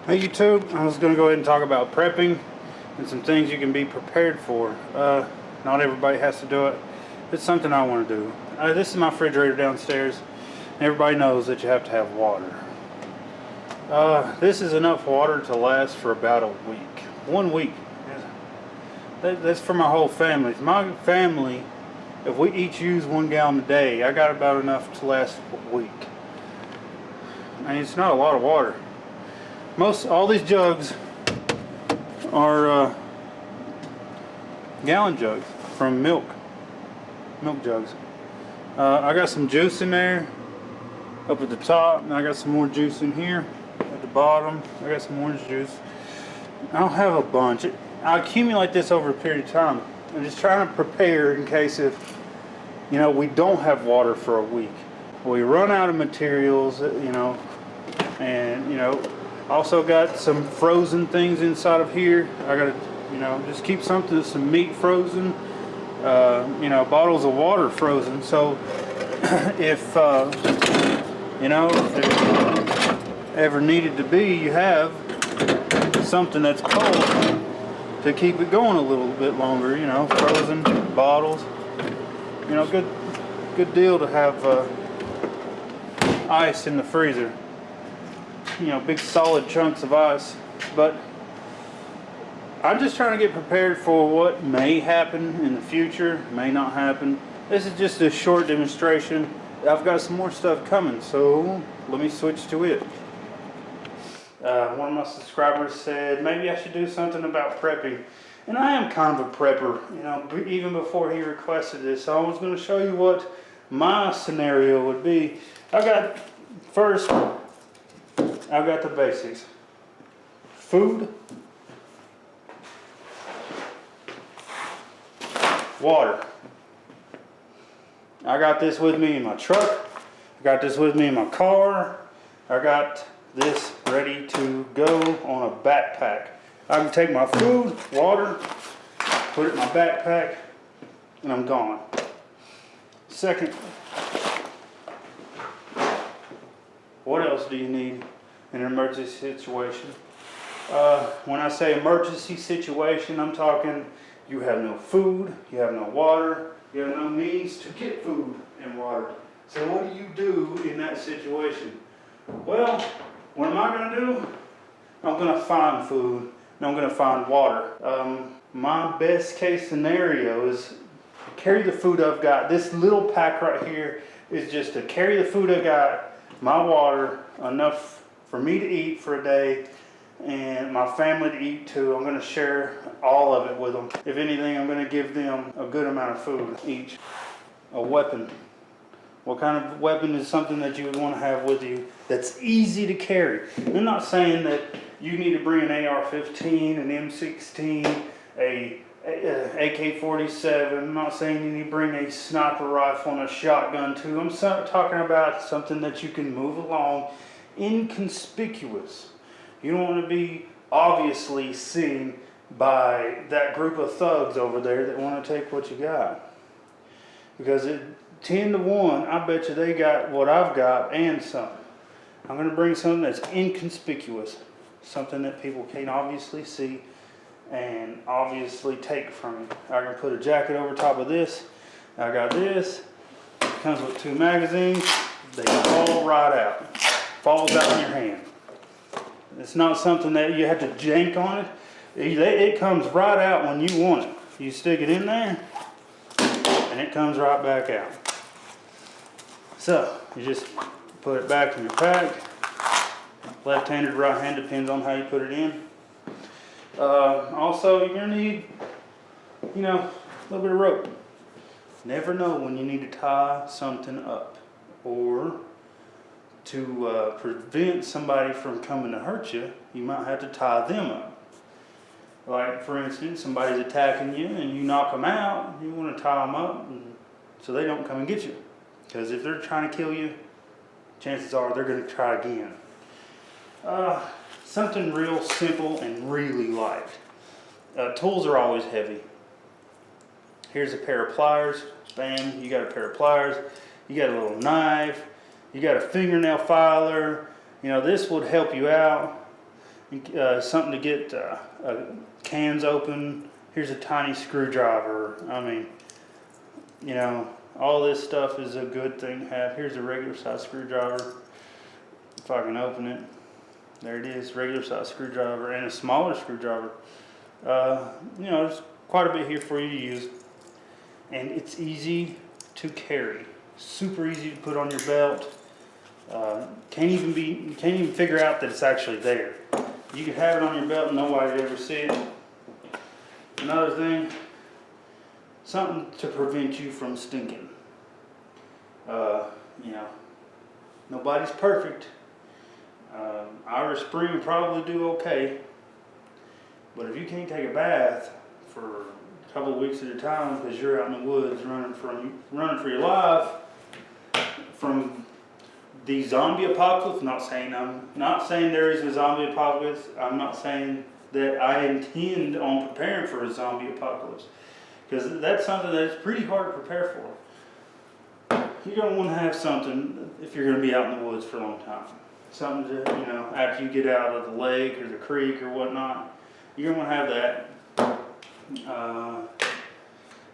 Hey YouTube, I was going to go ahead and talk about prepping and some things you can be prepared for. Not everybody has to do it. It's something I want to do. This is my refrigerator downstairs. Everybody knows that you have to have water. This is enough water to last for about a week. 1 week. That's for my whole family. My family, if we each use 1 gallon a day, I got about enough to last a week. I mean, it's not a lot of water. All these jugs are gallon jugs from milk jugs. I got some juice in there up at the top, and I got some more juice in here at the bottom. I got some orange juice. I don't have a bunch. I accumulate this over a period of time. I'm just trying to prepare in case if we don't have water for a week, we run out of materials, and also got some frozen things inside of here. I gotta, just keep some meat frozen, bottles of water frozen. So if it ever needed to be, you have something that's cold to keep it going a little bit longer. Frozen bottles. Good deal to have ice in the freezer. Big solid chunks of ice. But I'm just trying to get prepared for what may happen in the future, may not happen. This is just a short demonstration. I've got some more stuff coming, so let me switch to it. One of my subscribers said maybe I should do something about prepping. And I am kind of a prepper, even before he requested this. So I was going to show you what my scenario would be. First, I've got the basics. Food, water. I got this with me in my truck. I got this with me in my car. I got this ready to go on a backpack. I can take my food, water, put it in my backpack, and I'm gone. Second, what else do you need in an emergency situation? When I say emergency situation, I'm talking you have no food, you have no water, you have no means to get food and water. So what do you do in that situation? Well, what am I going to do? I'm going to find food and I'm going to find water. My best case scenario is carry the food I've got. This little pack right here is just to carry the food I got, my water, enough for me to eat for a day, and my family to eat too. I'm going to share all of it with them. If anything, I'm going to give them a good amount of food each. A weapon. What kind of weapon is something that you would want to have with you that's easy to carry? I'm not saying that you need to bring an AR-15, an M16, a AK-47. I'm not saying you need to bring a sniper rifle and a shotgun too. I'm talking about something that you can move along inconspicuous. You don't want to be obviously seen by that group of thugs over there that want to take what you got. Because 10 to 1, I bet you they got what I've got and some. I'm going to bring something that's inconspicuous. Something that people can't obviously see and obviously take from you. I can put a jacket over top of this. I got this. It comes with 2 magazines. They fall right out. Falls out in your hand. It's not something that you have to jank on it. It comes right out when you want it. You stick it in there and it comes right back out. So you just put it back in your pack. Left-handed, right-hand, depends on how you put it in. Also, you're going to need, a little bit of rope. Never know when you need to tie something up or to prevent somebody from coming to hurt you. You might have to tie them up. Like, for instance, somebody's attacking you and you knock them out, you want to tie them up so they don't come and get you. Because if they're trying to kill you, chances are they're going to try again. Something real simple and really light. Tools are always heavy. Here's a pair of pliers. Bam, you got a pair of pliers. You got a little knife. You got a fingernail filer. This would help you out. something to get cans open. Here's a tiny screwdriver. I mean, you know, all this stuff is a good thing to have. Here's a regular size screwdriver. If I can open it, there it is, regular size screwdriver and a smaller screwdriver. You know, there's quite a bit here for you to use, and it's easy to carry. Super easy to put on your belt. You can't even figure out that it's actually there. You can have it on your belt and nobody would ever see it. Another thing, something to prevent you from stinking. You know, nobody's perfect. Irish Spring would probably do okay, but if you can't take a bath for a couple of weeks at a time because you're out in the woods running for your life from the zombie apocalypse, I'm not saying there is a zombie apocalypse. I'm not saying that I intend on preparing for a zombie apocalypse, because that's something that's pretty hard to prepare for. You're going to want to have something if you're going to be out in the woods for a long time. Something to, you know, after you get out of the lake or the creek or whatnot, you're going to want to have that.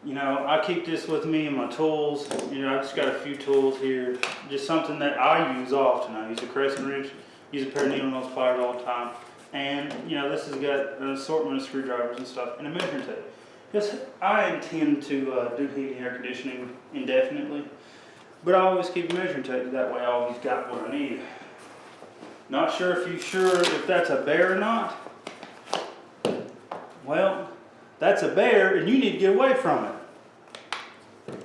You know, I keep this with me in my tools. You know, I've just got a few tools here. Just something that I use often. I use a crescent wrench, use a pair of needle nose pliers all the time. And, you know, this has got an assortment of screwdrivers and stuff, and a measuring tape. Because I intend to do heat and air conditioning indefinitely, but I always keep a measuring tape. That way I always got what I need. Not sure if that's a bear or not. Well, that's a bear and you need to get away from it.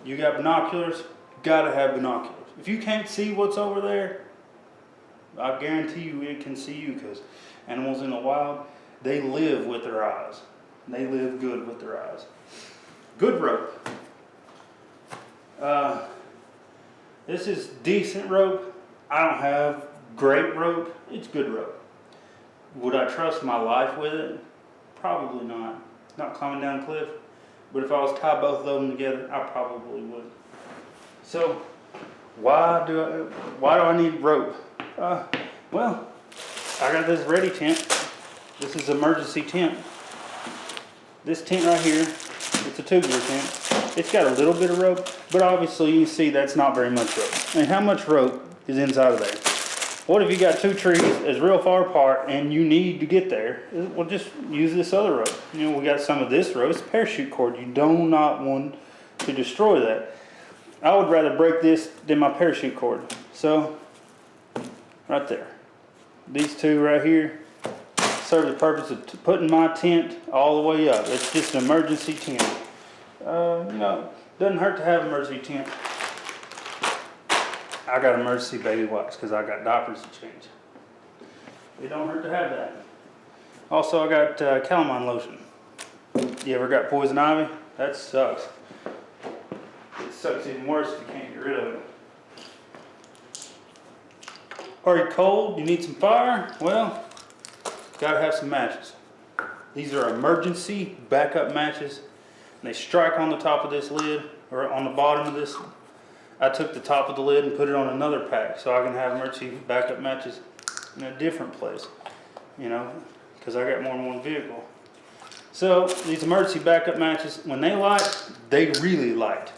You got binoculars, gotta have binoculars. If you can't see what's over there, I guarantee you it can see you, because animals in the wild, they live with their eyes. They live good with their eyes. Good rope. This is decent rope. I don't have great rope. It's good rope. Would I trust my life with it? Probably not. Not climbing down a cliff. But if I was to tie both of them together, I probably would. So, why do I need rope? Well, I got this ready tent. This is emergency tent. This tent right here, it's a tubular tent. It's got a little bit of rope, but obviously you can see that's not very much rope. And how much rope is inside of there? What if you got two trees that's real far apart and you need to get there? Well, just use this other rope. You know, we got some of this rope. It's parachute cord. You do not want to destroy that. I would rather break this than my parachute cord. So, right there. These two right here serve the purpose of putting my tent all the way up. It's just an emergency tent. You know, doesn't hurt to have an emergency tent. I got emergency baby wipes because I got diapers to change. It don't hurt to have that. Also, I got calamine lotion. You ever got poison ivy? That sucks. It sucks even worse if you can't get rid of it. Are you cold? You need some fire? Well, gotta have some matches. These are emergency backup matches. And they strike on the top of this lid, or on the bottom of this. I took the top of the lid and put it on another pack so I can have emergency backup matches in a different place, you know, because I got more than one vehicle. So these emergency backup matches, when they light, they really light.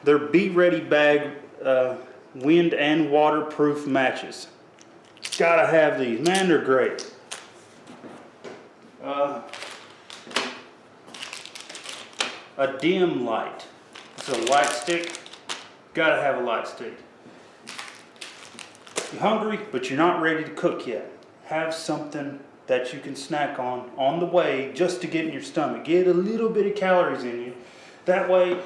They're Be Ready bag wind and waterproof matches. Gotta have these, man, they're great. A dim light. It's a light stick. Gotta have a light stick. You're hungry, but you're not ready to cook yet. Have something that you can snack on the way, just to get in your stomach. Get a little bit of calories in you. That way,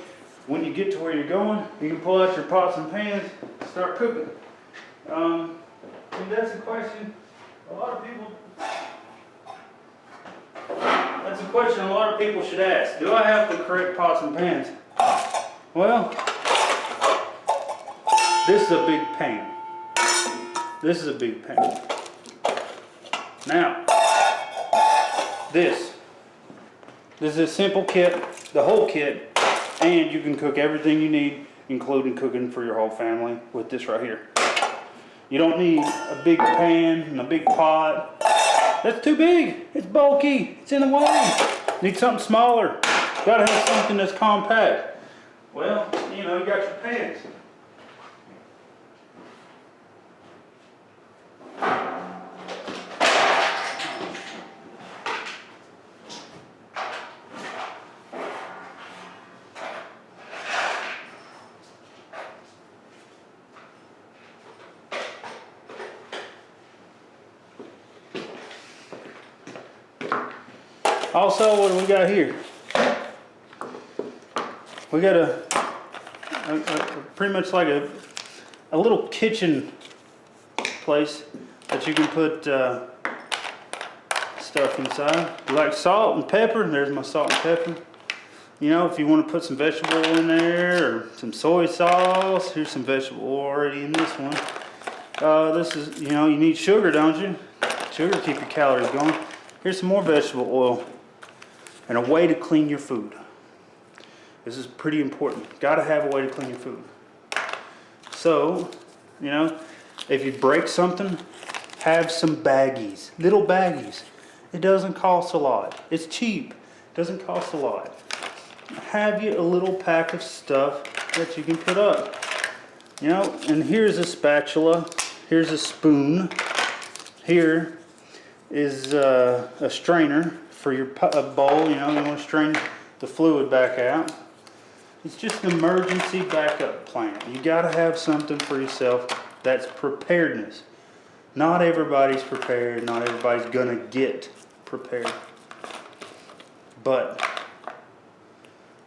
when you get to where you're going, you can pull out your pots and pans and start cooking. And that's a question a lot of people should ask. Do I have the correct pots and pans? Well, this is a big pain. This is a big pain. Now, this is a simple kit, the whole kit, and you can cook everything you need, including cooking for your whole family with this right here. You don't need a big pan and a big pot. That's too big. It's bulky. It's in the way. Need something smaller. Gotta have something that's compact. Well, you know, you got your pans. Also, what do we got here? We got a pretty much like a little kitchen place that you can put stuff inside. Like salt and pepper. There's my salt and pepper. You know, if you want to put some vegetable oil in there or some soy sauce, here's some vegetable oil already in this one. This is, you know, you need sugar, don't you? Sugar to keep your calories going. Here's some more vegetable oil and a way to clean your food. This is pretty important. Got to have a way to clean your food. So, you know, if you break something, have some baggies, little baggies. It doesn't cost a lot. It's cheap. It doesn't cost a lot. Have you a little pack of stuff that you can put up. You know, and here's a spatula. Here's a spoon. Here is a strainer for your bowl. You know, you want to strain the fluid back out. It's just an emergency backup plan. You got to have something for yourself that's preparedness. Not everybody's prepared. Not everybody's gonna get prepared. But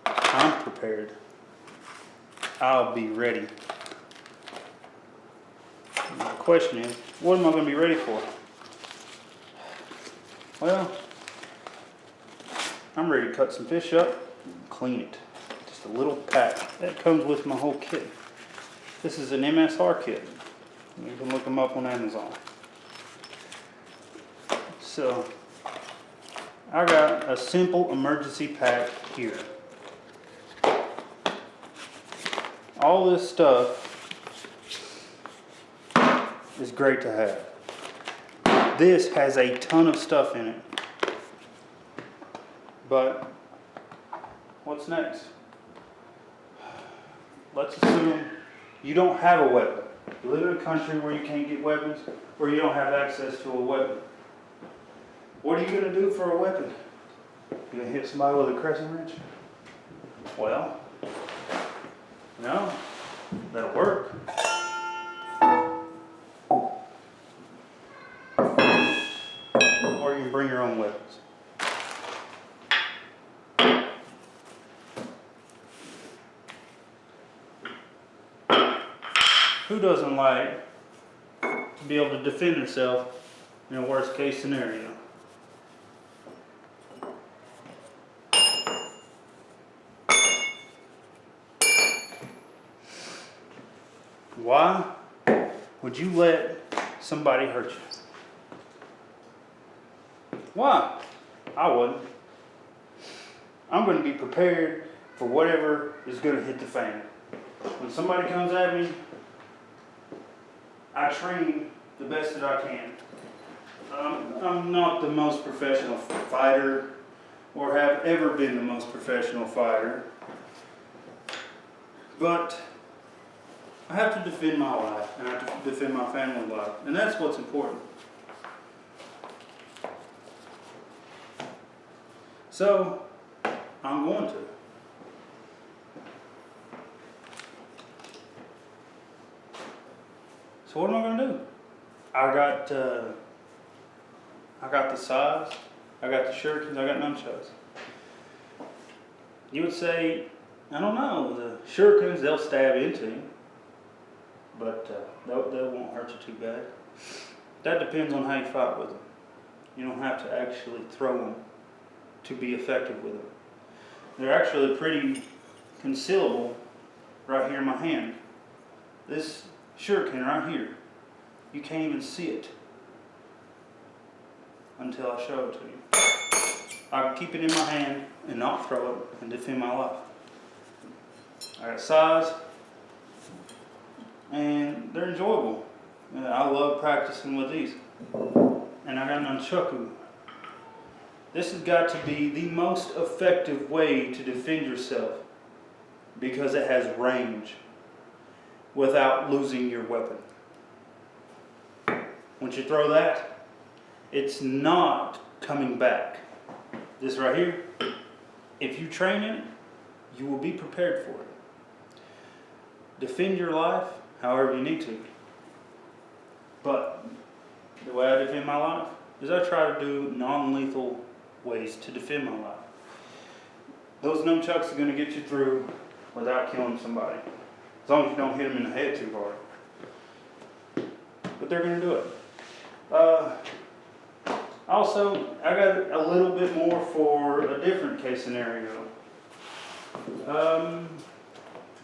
I'm prepared. I'll be ready. The question is, what am I going to be ready for? Well, I'm ready to cut some fish up and clean it. Just a little pack. That comes with my whole kit. This is an MSR kit. You can look them up on Amazon. So, I got a simple emergency pack here. All this stuff is great to have. This has a ton of stuff in it. But what's next? Let's assume you don't have a weapon. You live in a country where you can't get weapons, where you don't have access to a weapon. What are you going to do for a weapon? You going to hit somebody with a crescent wrench? Well, no, that'll work. Or you can bring your own weapons. Who doesn't like to be able to defend herself in a worst case scenario? Why would you let somebody hurt you? Why? I wouldn't. I'm going to be prepared for whatever is going to hit the fan. When somebody comes at me, I train the best that I can. I'm not the most professional fighter or have ever been the most professional fighter, but I have to defend my life and I have to defend my family life, and that's what's important. So, I'm going to. So what am I going to do? I got the size, I got the shurikens, I got nunchucks. You would say, I don't know, the shurikens, they'll stab into you, but they won't hurt you too bad. That depends on how you fight with them. You don't have to actually throw them to be effective with them. They're actually pretty concealable right here in my hand. This shuriken right here, you can't even see it until I show it to you. I can keep it in my hand and not throw it and defend my life. I got size, and they're enjoyable. I love practicing with these. And I got an nunchaku. This has got to be the most effective way to defend yourself because it has range without losing your weapon. Once you throw that, it's not coming back. This right here, if you train in it, you will be prepared for it. Defend your life however you need to. But the way I defend my life is I try to do non-lethal ways to defend my life. Those nunchucks are going to get you through without killing somebody. As long as you don't hit them in the head too hard. But they're going to do it. Also, I got a little bit more for a different case scenario. I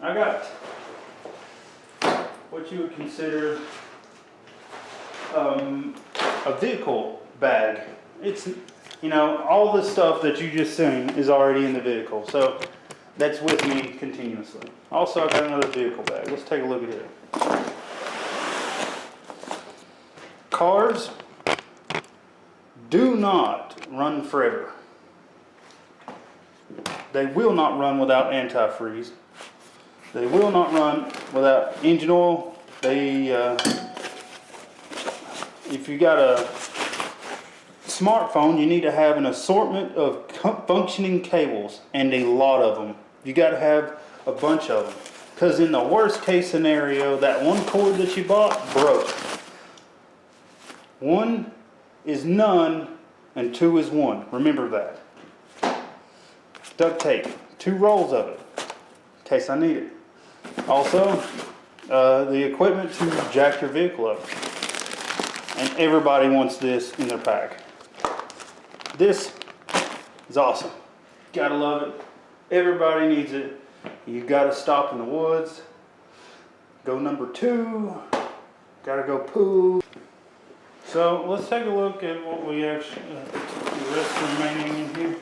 got what you would consider a vehicle bag. It's, you know, all the stuff that you just seen is already in the vehicle, so that's with me continuously. Also, I got another vehicle bag. Let's take a look at it. Cars do not run forever. They will not run without antifreeze. They will not run without engine oil. If you got a smartphone, you need to have an assortment of functioning cables, and a lot of them. You got to have a bunch of them, because in the worst case scenario, that one cord that you bought broke. One is none and two is one. Remember that. Duct tape, 2 rolls of it in case I need it. Also, the equipment to jack your vehicle up. And everybody wants this in their pack. This is awesome. Gotta love it. Everybody needs it. You gotta stop in the woods. Go number 2. Gotta go poo. So let's take a look at what we actually, the rest remaining in here.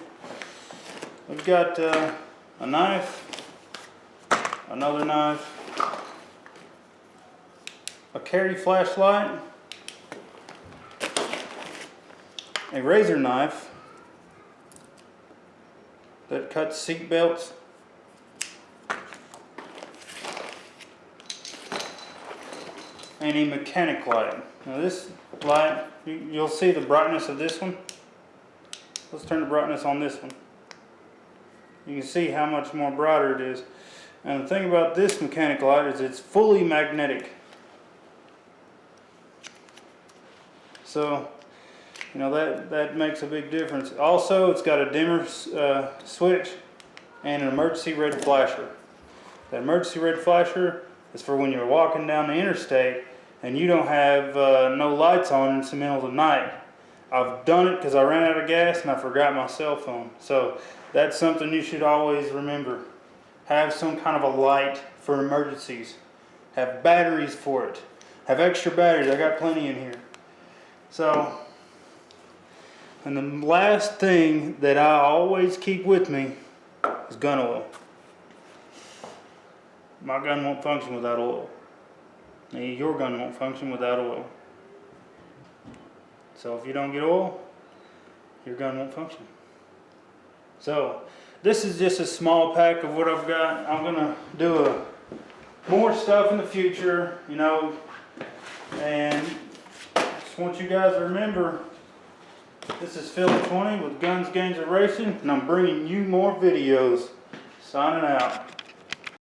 We've got a knife, another knife, a carry flashlight, a razor knife that cuts seat belts, and a mechanic light. Now this light, you'll see the brightness of this one. Let's turn the brightness on this one. You can see how much more brighter it is. And the thing about this mechanic light is it's fully magnetic. So, you know, that makes a big difference. Also, it's got a dimmer switch and an emergency red flasher. That emergency red flasher is for when you're walking down the interstate and you don't have no lights on and it's the middle of the night. I've done it because I ran out of gas and I forgot my cell phone. So that's something you should always remember. Have some kind of a light for emergencies. Have batteries for it. Have extra batteries. I got plenty in here. So, and the last thing that I always keep with me is gun oil. My gun won't function without oil. Your gun won't function without oil. So if you don't get oil, your gun won't function. So this is just a small pack of what I've got. I'm gonna do more stuff in the future, you know, and just want you guys to remember, this is Phil 20 with Guns, Games, and Racing, and I'm bringing you more videos. Signing out.